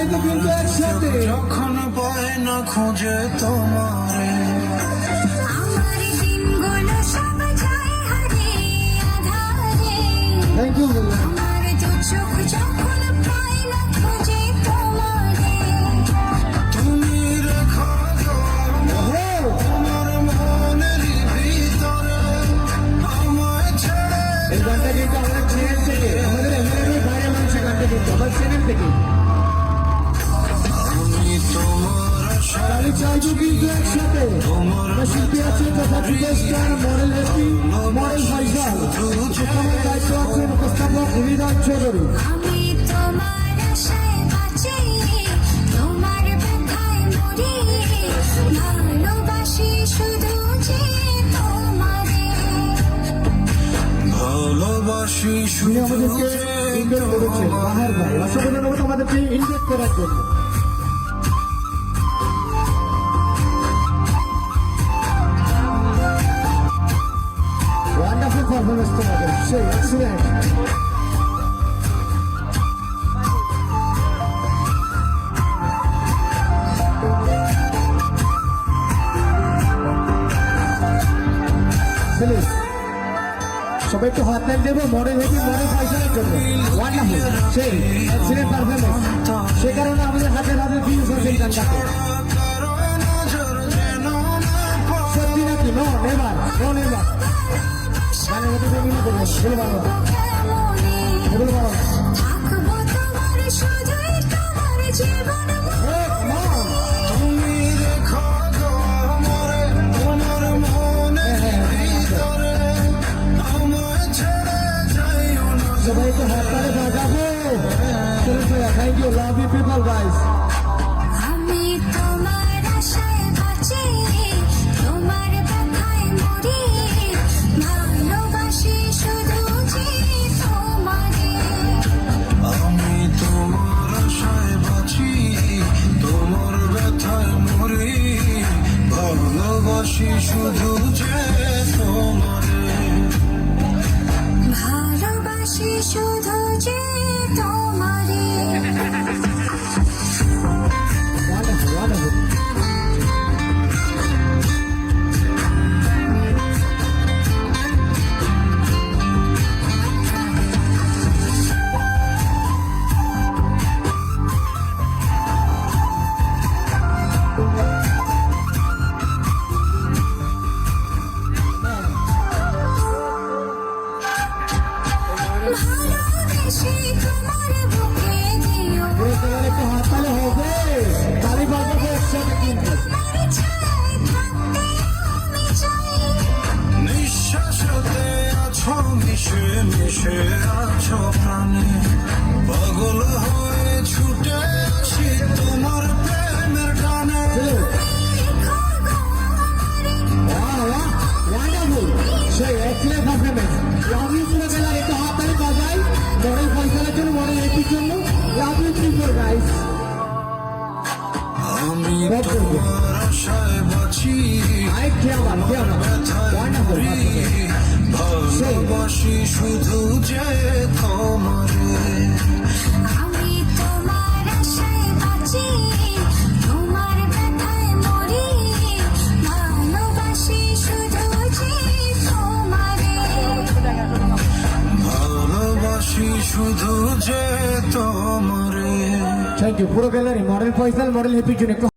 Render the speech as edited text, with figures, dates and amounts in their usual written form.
তো কিন্তু একসাথে যখন পায় না খুঁজে তোমারে থ্যাংক ইউ তুমি রেখো তোমার মনের ভিতরে আমায় ছেড়ে এই গানটা কিন্তু আমাদের চ্যানেল থেকে আমাদের এমএলএ ভাইয়ের মানুষ গানটা কিন্তু আমার চ্যানেল থেকে আমি তোমার আমি চাইবো কিন্তু একসাথে আমার শিল্পী আছে তথা superstar model happy model Faisal আমার দায়িত্ব আছে উপস্থাপক হৃদয় চৌধুরী আমি তোমার আশায় বাঁচি তোমার ব্যথায় মরি ভালোবাসি শুধু যে তোমারে ভালোবাসি তিনি শুধু আমাদেরকে ইনভাইট করেছেন বাহার ভাই অসংখ্য ধন্যবাদ আমাদেরকে ইনভাইট করার জন্য ওয়ান্ডারফুল পারফরমেন্স তোমাদের সেই এক্সিলেন্ট প্লিজ সবাই একটু হাত লাইন দেবো মডেল হেপি মডেল ফাইসালের জন্য ওয়ান্ডারফুল সেই এক্সিলেন্ট পারফরমেন্স সে কারণে আমাদের হাতে হাতে ভিউজ হয়েছে গানটাকে কারো নজর যেন না পড়ে সত্যি নাকি নো নেভার গানের মধ্যে মিল করবো বলে ভালো বলে ভালো থাকবো তোমার শুধুই তোমার জীবন তুমি রেখো আমারে তোমার মনের ভিতরে আমায় ছেড়ে যাইও না সবাই তো হাত তালে বাজাবো চলো thank you love you people guys আমি তোমার আশায় বাঁচি তোমার ব্যথায় মরি ভালোবাসি শুধু যে তোমারে আমি তোমার আশায় বাঁচি তোমার ব্যথায় মরি ভালোবাসি শুধু যে তোমারে ভালোবাসি শুধু যে তোমারে ওয়ান্ডারফুল ওয়ান্ডারফুল ভালোবেসে তোমার বুকে দিও পুরো তোমার একটু হাত তালে হবে তালি বাজাবো একসাথে কিন্তু তোমার ছায়ায় থাকতে আমি চাই নিঃশ্বাসতে আছো মিশে মিশে আছো প্রাণে পাগল হয়ে ছুটে আসি তোমার প্রেমের টানে ওয়ান্ডারফুল সেই এক্সিলেন্ট পারফরমেন্স লাভ ইউ পুরো গেলার একটু হাত তালি বাজাই মডেল ফাইসালের জন্য মডেল এপির জন্য লাভ ইউ পিপল গাইস আমি তোমার আশায় বাঁচি আই কেমন ব্যথায় ওয়ান্ডারফুল মরি ভালোবাসি শুধু যে তোমারে আমি তোমার আশায় বাঁচি তোমার ব্যথায় মরি ভালোবাসি শুধু যে তোমারে ভালোবাসি শুধু যে তোমারে থ্যাংক ইউ পুরো গ্যালারি মডেল ফয়সাল মডেল হ্যাপির জন্য একটু